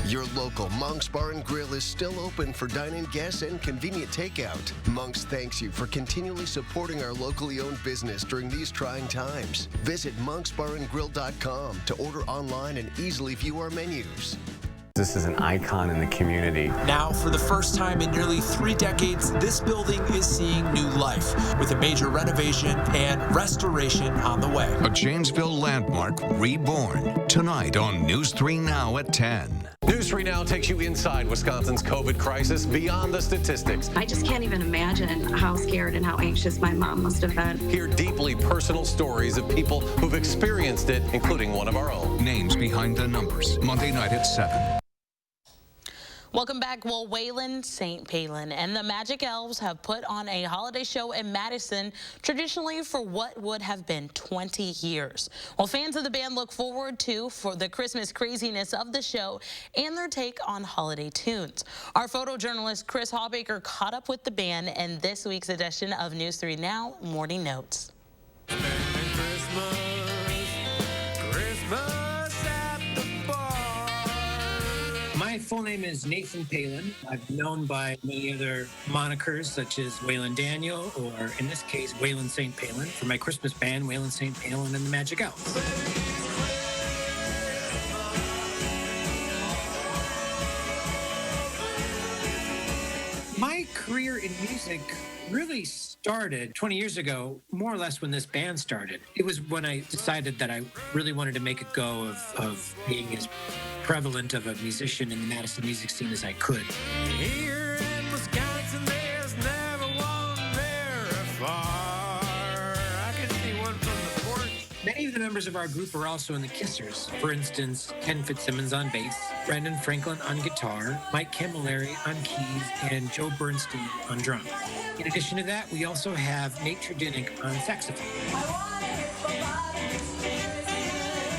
Your local Monk's Bar and Grill is still open for dine-in guests and convenient takeout. Monk's thanks you for continually supporting our locally owned business during these trying times. Visit monksbarandgrill.com to order online and easily view our menus.
This is an icon in the community.
Now, for the first time in nearly 3 decades, this building is seeing new life with a major renovation and restoration on the way.
A Janesville landmark reborn. Tonight on News 3 Now at 10.
News 3 Now takes you inside Wisconsin's COVID crisis, beyond the statistics.
I just can't even imagine how scared and how anxious my mom must have been.
Hear deeply personal stories of people who've experienced it, including one of our own.
Names behind the numbers. Monday night at 7.
Welcome back. Well, Waylon St. Palin and the Magic Elves have put on a holiday show in Madison, traditionally for what would have been 20 years. Well, fans of the band look forward to for the Christmas craziness of the show and their take on holiday tunes. Our photojournalist Chris Hawbaker caught up with the band in this week's edition of News 3 Now Morning Notes.
My full name is Nathan Palin. I'm known by many other monikers such as Waylon Daniel, or in this case, Waylon St. Palin, for my Christmas band, Waylon St. Palin and the Magic Elves. My career in music really started 20 years ago, more or less when this band started. It was when I decided that I really wanted to make a go of being as prevalent of a musician in the Madison music scene as I could.
Here in Wisconsin, there's never one very far. I can see one from the porch.
Many of the members of our group are also in the Kissers. For instance, Ken Fitzsimmons on bass, Brendan Franklin on guitar, Mike Camilleri on keys, and Joe Bernstein on drums. In addition to that, we also have Nate Trudinik on saxophone.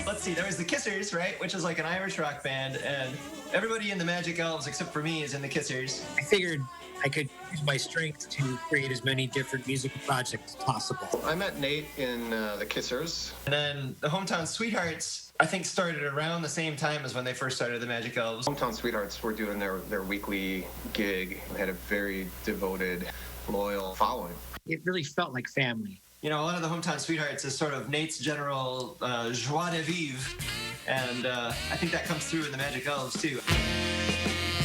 Let's see, there was the Kissers, right, which is like an Irish rock band, and everybody in the Magic Elves except for me is in the Kissers.
I figured I could use my strength to create as many different musical projects as possible.
I met Nate in the Kissers.
And then the Hometown Sweethearts, I think, started around the same time as when they first started the Magic Elves.
Hometown Sweethearts were doing their weekly gig. They had a very devoted, loyal following.
It really felt like family.
You know, a lot of the Hometown Sweethearts is sort of Nate's general joie de vivre, and I think that comes through in the Magic Elves, too.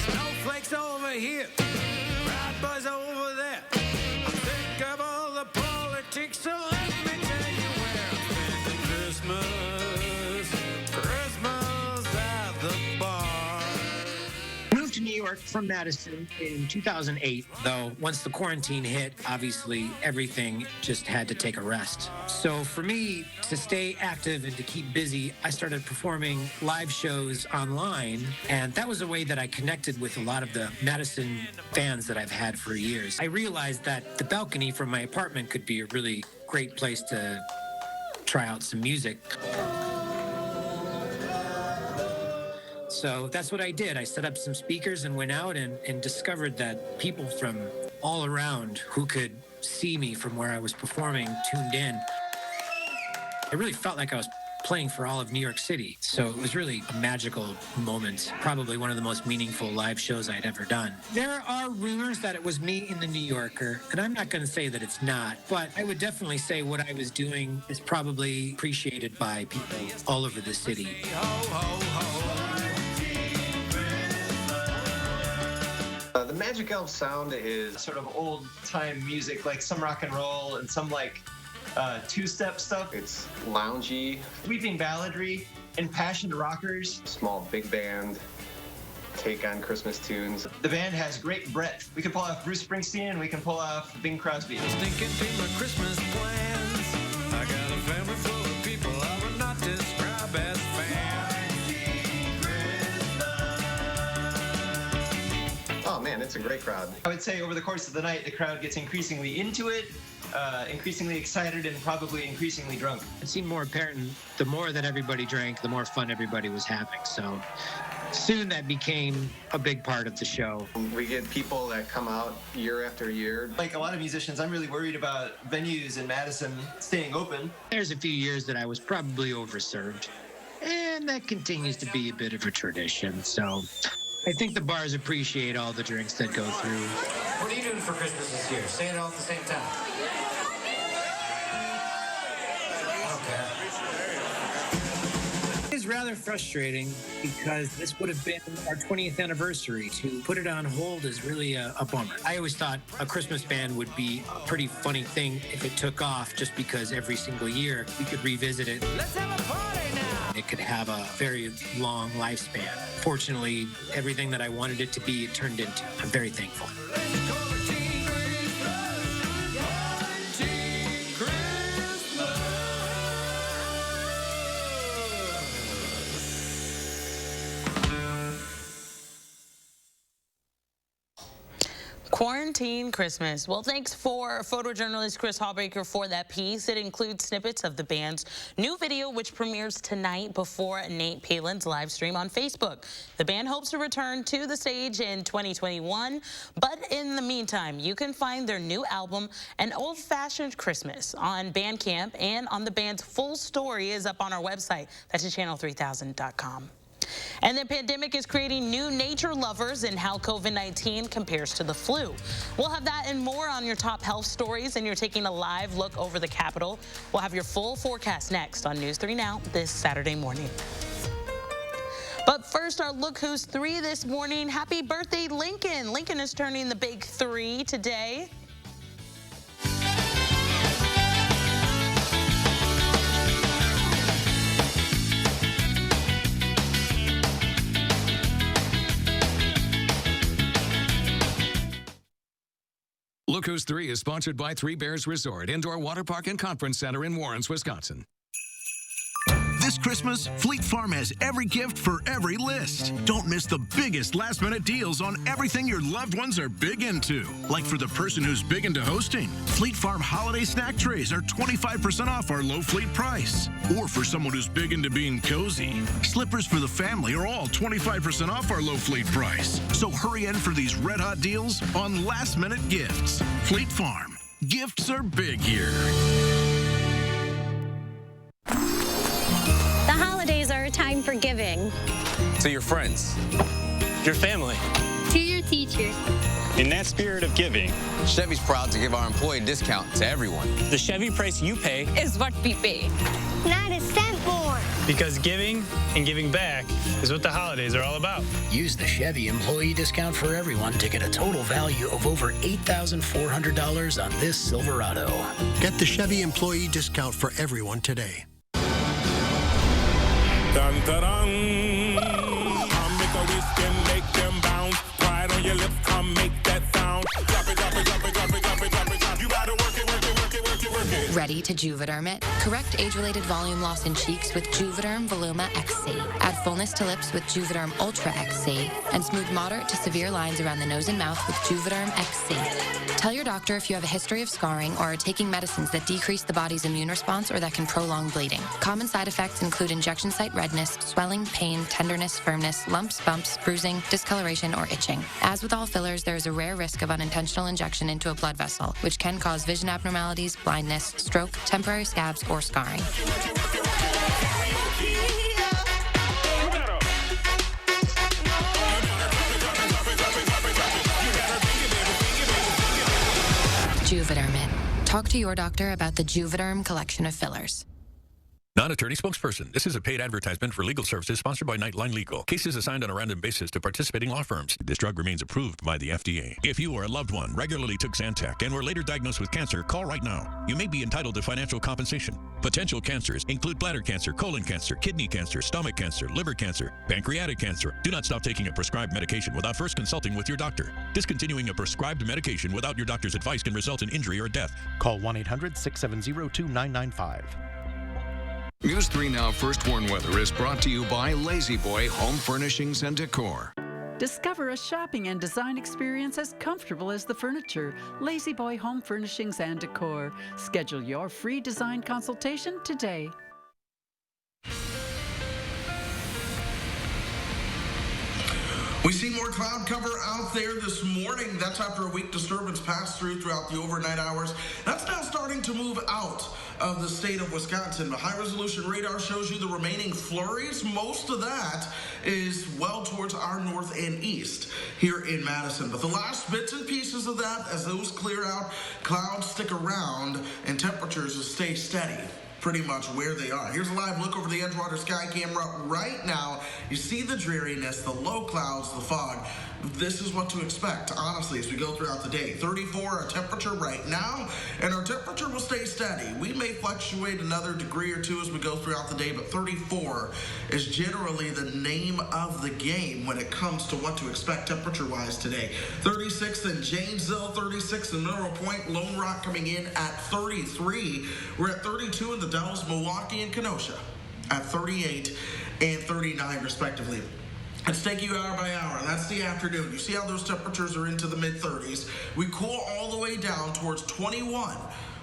Snowflakes over here, bright buzz over there. I'm sick of all the politics, so let me tell you where I'm spending Christmas at the bar.
I moved to New York from Madison in 2008, though once the quarantine hit, obviously everything just had to take a rest. So for me, to stay active and to keep busy, I started performing live shows online, and that was a way that I connected with a lot of the Madison fans that I've had for years. I realized that the balcony from my apartment could be a really great place to try out some music. So that's what I did. I set up some speakers and went out and discovered that people from all around who could see me from where I was performing tuned in. I really felt like I was playing for all of New York City. So it was really a magical moment, probably one of the most meaningful live shows I'd ever done. There are rumors that it was me in the New Yorker, and I'm not going to say that it's not, but I would definitely say what I was doing is probably appreciated by people all over the city.
The Magic Elf sound is
Sort of old-time music, like some rock and roll and some like two-step stuff.
it's loungy,
Sweeping balladry, impassioned rockers.
small big band take on Christmas tunes.
The band has great breadth. We can pull off Bruce Springsteen and we can pull off Bing Crosby.
Thinking through my Christmas plans. I got a family full of people I would not describe as fans.
Oh man, it's a great crowd.
I would say over the course of the night, the crowd gets increasingly into it, increasingly excited, and probably increasingly drunk.
It seemed more apparent the more that everybody drank, the more fun everybody was having. So soon that became a big part of the show.
We get people that come out year after year.
Like a lot of musicians, I'm really worried about venues in Madison staying open.
There's a few years that I was probably overserved, and that continues to be a bit of a tradition. So I think the bars appreciate all the drinks that go through.
What are you doing for Christmas this year? Say it all at the same time. I don't care.
It's rather frustrating because this would have been our 20th anniversary. To put it on hold is really a bummer. I always thought a Christmas band would be a pretty funny thing if it took off, just because every single year we could revisit it.
Let's have a party now!
It could have a very long lifespan. Fortunately, everything that I wanted it to be, it turned into. I'm very thankful.
Quarantine Christmas. Well, thanks for photojournalist Chris Hallbaker for that piece. It includes snippets of the band's new video, which premieres tonight before Nate Palin's live stream on Facebook. The band hopes to return to the stage in 2021, but in the meantime, you can find their new album, An Old-Fashioned Christmas, on Bandcamp, and on the band's full story is up on our website. That's at channel3000.com. And the pandemic is creating new nature lovers and how COVID-19 compares to the flu. We'll have that and more on your top health stories, and you're taking a live look over the Capitol. We'll have your full forecast next on News 3 Now this Saturday morning. But first, our Look Who's 3 this morning. Happy birthday, Lincoln. Lincoln is turning the big 3 today.
Look Who's 3 is sponsored by Three Bears Resort, Indoor Water Park and Conference Center in Warrens, Wisconsin.
This Christmas, Fleet Farm has every gift for every list. Don't miss the biggest last-minute deals on everything your loved ones are big into. Like for the person who's big into hosting, Fleet Farm holiday snack trays are 25% off our low fleet price. Or for someone who's big into being cozy, slippers for the family are all 25% off our low fleet price. So hurry in for these red-hot deals on last-minute gifts. Fleet Farm. Gifts are big here.
The holidays are a time for giving.
To your friends, your family,
To your teachers.
in that spirit of giving,
Chevy's proud to give our employee discount to everyone.
the Chevy price you pay
Is what we pay. Not a cent more.
because giving and giving back is what the holidays are all about.
Use the Chevy employee discount for everyone to get a total value of over $8,400 on this Silverado.
Get the Chevy employee discount for everyone today.
Dun, dun, dun. Come make a wish, then make them bounce. Pride on your lips, come make that sound. Drop it, drop it, drop it, drop it, drop it, drop it, drop it. You gotta work it, work it, work it, work it, work it.
Ready to Juvederm it? Correct age-related volume loss in cheeks with Juvederm Voluma XC. Add fullness to lips with Juvederm Ultra XC. And smooth moderate to severe lines around the nose and mouth with Juvederm XC. Tell your doctor if you have a history of scarring or are taking medicines that decrease the body's immune response or that can prolong bleeding. Common side effects include injection site redness, swelling, pain, tenderness, firmness, lumps, bumps, bruising, discoloration, or itching. As with all fillers, there is a rare risk of unintentional injection into a blood vessel, which can cause vision abnormalities, blindness, stroke, temporary scabs, or scarring. Juvederm it. Talk to your doctor about the Juvederm collection of fillers.
Non-attorney spokesperson. This is a paid advertisement for legal services sponsored by Nightline Legal. Cases assigned on a random basis to participating law firms. This drug remains approved by the FDA. If you or a loved one regularly took Zantac and were later diagnosed with cancer, call right now. You may be entitled to financial compensation. Potential cancers include bladder cancer, colon cancer, kidney cancer, stomach cancer, liver cancer, pancreatic cancer. Do not stop taking a prescribed medication without first consulting with your doctor. Discontinuing a prescribed medication without your doctor's advice can result in injury or death.
Call 1-800-670-2995.
News 3 Now First Warn Weather is brought to you by Lazy Boy Home Furnishings and Decor.
Discover a shopping and design experience as comfortable as the furniture. Lazy Boy Home Furnishings and Decor. Schedule your free design consultation today.
We see more cloud cover out there this morning. That's after a weak disturbance passed throughout the overnight hours. That's now starting to move out of the state of Wisconsin. The high-resolution radar shows you the remaining flurries. Most of that is well towards our north and east here in Madison. But the last bits and pieces of that, as those clear out, clouds stick around and temperatures will stay steady. Pretty much where they are. Here's a live look over the Edgewater sky camera right now. You see the dreariness, the low clouds, the fog. This is what to expect, honestly, as we go throughout the day. 34 our temperature right now, and our temperature will stay steady. We may fluctuate another degree or two as we go throughout the day, but 34 is generally the name of the game when it comes to what to expect temperature-wise today. 36 in Janesville, 36 in Mineral Point, Lone Rock coming in at 33. We're at 32 in the Dells, Milwaukee, and Kenosha at 38 and 39 respectively. Let's take you hour by hour, and that's the afternoon. You see how those temperatures are into the mid-30s. We cool all the way down towards 21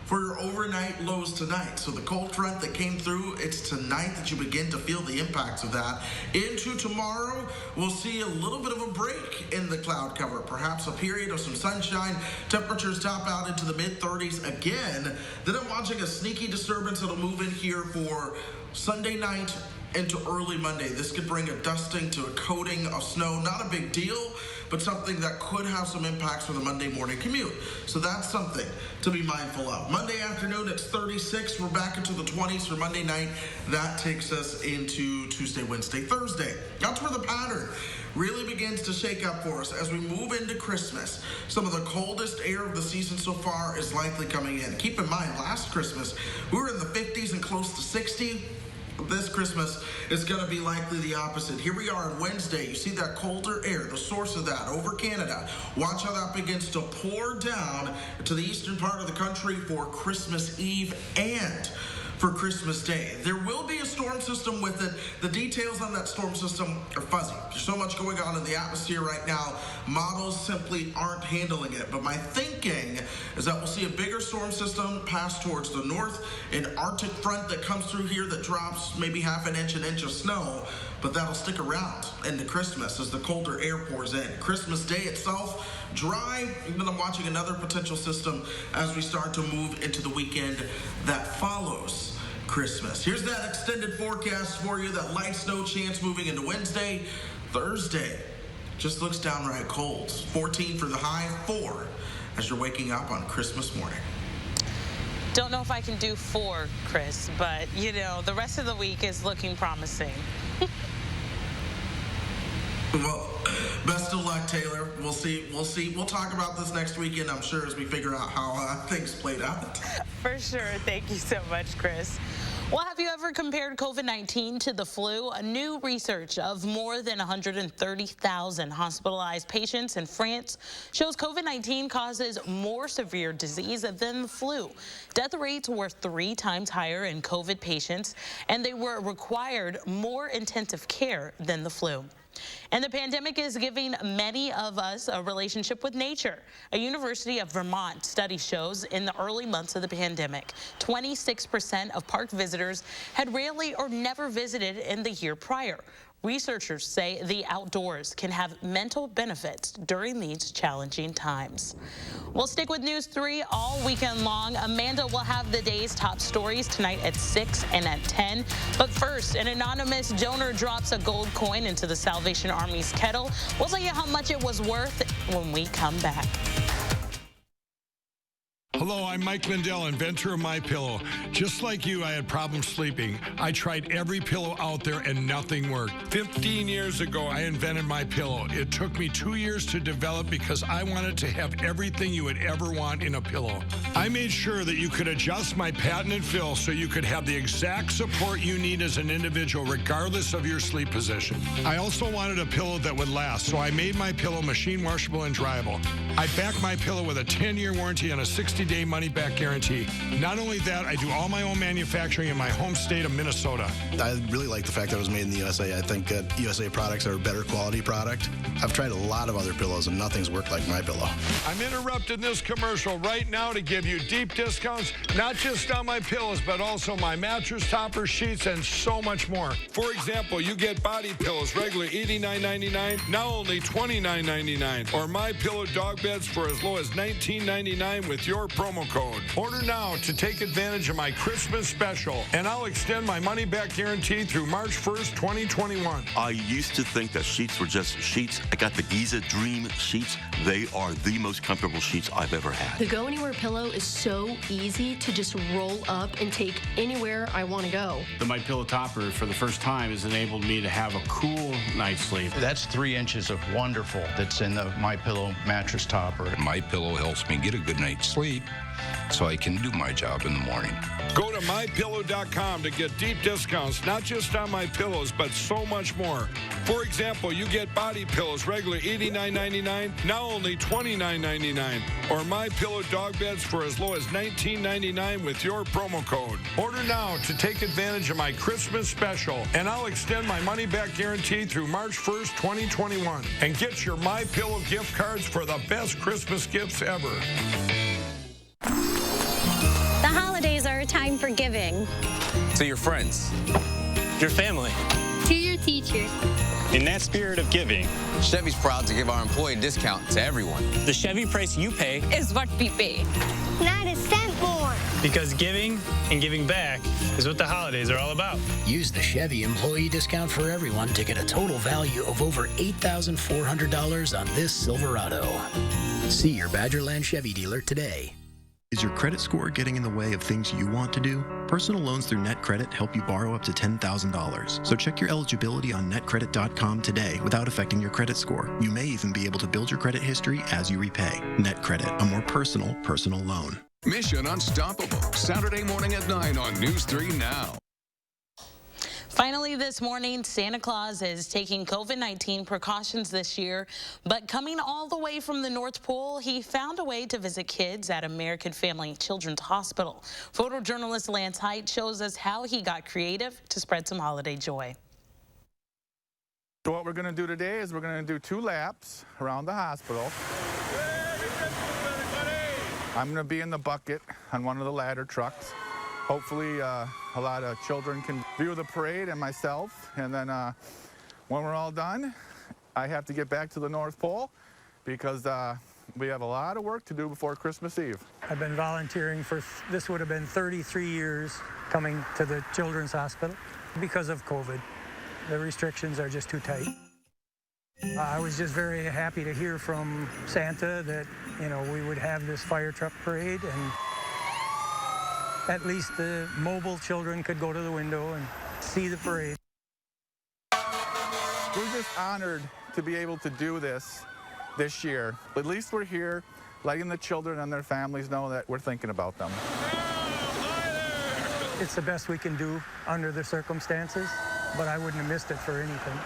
for your overnight lows tonight. So the cold front that came through, it's tonight that you begin to feel the impacts of that. Into tomorrow, we'll see a little bit of a break in the cloud cover, perhaps a period of some sunshine. Temperatures top out into the mid-30s again. Then I'm watching a sneaky disturbance that'll move in here for Sunday night into early Monday. This could bring a dusting to a coating of snow. Not a big deal, but something that could have some impacts for the Monday morning commute. So that's something to be mindful of. Monday afternoon, it's 36. We're back into the 20s for Monday night. That takes us into Tuesday, Wednesday, Thursday. That's where the pattern really begins to shake up for us as we move into Christmas. Some of the coldest air of the season so far is likely coming in. Keep in mind, last Christmas, we were in the 50s and close to 60. This Christmas is going to be likely the opposite. Here we are on Wednesday. You see that colder air, the source of that over Canada. Watch how that begins to pour down to the eastern part of the country for Christmas Eve and for Christmas Day. There will be a storm system with it. The details on that storm system are fuzzy. There's so much going on in the atmosphere right now. Models simply aren't handling it. But my thinking is that we'll see a bigger storm system pass towards the north, an Arctic front that comes through here that drops maybe half an inch of snow, but that'll stick around into Christmas as the colder air pours in. Christmas Day itself, dry, and then I'm watching another potential system as we start to move into the weekend that follows Christmas. Here's that extended forecast for you, that light snow chance moving into Wednesday. Thursday just looks downright cold. 14 for the high, 4 as you're waking up on Christmas morning.
Don't know if I can do 4, Chris, but, you know, the rest of the week is looking promising.
Well, best of luck, Taylor. We'll see. We'll talk about this next weekend, I'm sure, as we figure out how things played out.
For sure. Thank you so much, Chris. Well, have you ever compared COVID-19 to the flu? A new research of more than 130,000 hospitalized patients in France shows COVID-19 causes more severe disease than the flu. Death rates were 3 times higher in COVID patients, and they were required more intensive care than the flu. And the pandemic is giving many of us a relationship with nature. A University of Vermont study shows in the early months of the pandemic, 26% of park visitors had rarely or never visited in the year prior. Researchers say the outdoors can have mental benefits during these challenging times. We'll stick with News 3 all weekend long. Amanda will have the day's top stories tonight at 6 and at 10. But first, an anonymous donor drops a gold coin into the Salvation Army's kettle. We'll tell you how much it was worth when we come back.
Hello, I'm Mike Lindell, inventor of MyPillow. Just like you, I had problems sleeping. I tried every pillow out there and nothing worked. 15 years ago, I invented MyPillow. It took me 2 years to develop because I wanted to have everything you would ever want in a pillow. I made sure that you could adjust my patented fill so you could have the exact support you need as an individual, regardless of your sleep position. I also wanted a pillow that would last, so I made MyPillow machine washable and dryable. I back MyPillow with a 10-year warranty and a 60-day money-back guarantee. Not only that, I do all my own manufacturing in my home state of Minnesota.
I really like the fact that it was made in the USA. I think USA products are a better quality product. I've tried a lot of other pillows, and nothing's worked like MyPillow.
I'm interrupting this commercial right now to give you deep discounts, not just on my pillows, but also my mattress toppers, sheets, and so much more. For example, you get body pillows, regular $89.99, now only $29.99, or MyPillow dog beds for as low as $19.99 with your promo code. Order now to take advantage of my Christmas special, and I'll extend my money-back guarantee through March 1st, 2021.
I used to think that sheets were just sheets. I got the Giza Dream sheets. They are the most comfortable sheets I've ever had.
The Go Anywhere pillow is so easy to just roll up and take anywhere I want to go.
The MyPillow topper, for the first time, has enabled me to have a cool night's sleep.
That's 3 inches of wonderful that's in the MyPillow mattress topper.
MyPillow helps me get a good night's sleep so I can do my job in the morning.
Go to MyPillow.com to get deep discounts, not just on my pillows, but so much more. For example, you get body pillows, regular $89.99, now only $29.99, or MyPillow dog beds for as low as $19.99 with your promo code. Order now to take advantage of my Christmas special, and I'll extend my money-back guarantee through March 1st, 2021, and get your MyPillow gift cards for the best Christmas gifts ever.
The holidays are a time for giving.
To your friends.
Your family.
To your teachers.
In that spirit of giving,
Chevy's proud to give our employee discount to everyone.
the Chevy price you pay
Is what we pay. Not a cent more.
because giving and giving back is what the holidays are all about.
Use the Chevy employee discount for everyone to get a total value of over $8,400 on this Silverado. See your Badgerland Chevy dealer today.
Is your credit score getting in the way of things you want to do? Personal loans through NetCredit help you borrow up to $10,000. So check your eligibility on netcredit.com today without affecting your credit score. You may even be able to build your credit history as you repay. NetCredit, a more personal loan.
Mission Unstoppable, Saturday morning at 9 on News 3 Now.
Finally this morning, Santa Claus is taking COVID-19 precautions this year, but coming all the way from the North Pole, he found a way to visit kids at American Family Children's Hospital. Photojournalist Lance Height shows us how he got creative to spread some holiday joy.
So what we're going to do today is we're going to do 2 laps around the hospital. I'm going to be in the bucket on one of the ladder trucks. Hopefully a lot of children can view the parade and myself. And then when we're all done, I have to get back to the North Pole because we have a lot of work to do before Christmas Eve.
I've been volunteering for, this would have been 33 years coming to the Children's Hospital because of COVID. The restrictions are just too tight. I was just very happy to hear from Santa that, you know, we would have this fire truck parade, and at least the mobile children could go to the window and see the parade.
We're just honored to be able to do this year. At least we're here letting the children and their families know that we're thinking about them.
It's the best we can do under the circumstances, but I wouldn't have missed it for anything.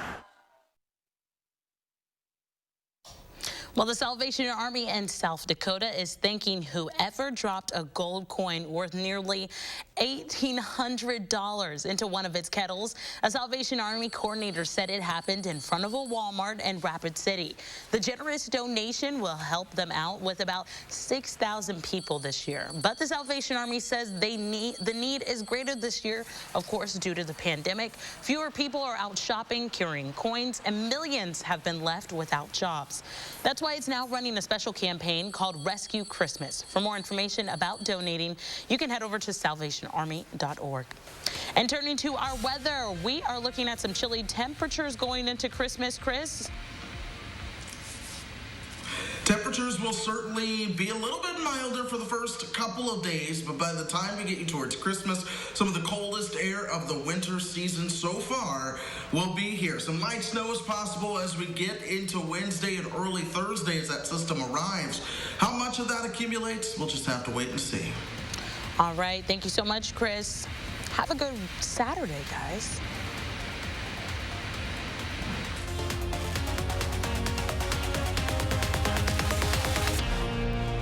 Well, the Salvation Army in South Dakota is thanking whoever dropped a gold coin worth nearly $1,800 into one of its kettles. A Salvation Army coordinator said it happened in front of a Walmart in Rapid City. The generous donation will help them out with about 6,000 people this year. But the Salvation Army says the need is greater this year, of course, due to the pandemic. Fewer people are out shopping, carrying coins, and millions have been left without jobs. That's why it's now running a special campaign called Rescue Christmas. For more information about donating, you can head over to salvationarmy.org. And turning to our weather, we are looking at some chilly temperatures going into Christmas, Chris.
Temperatures will certainly be a little bit milder for the first couple of days, but by the time we get you towards Christmas, some of the coldest air of the winter season so far will be here. Some light snow is possible as we get into Wednesday and early Thursday as that system arrives. How much of that accumulates, we'll just have to wait and see.
All right. Thank you so much, Chris. Have a good Saturday, guys.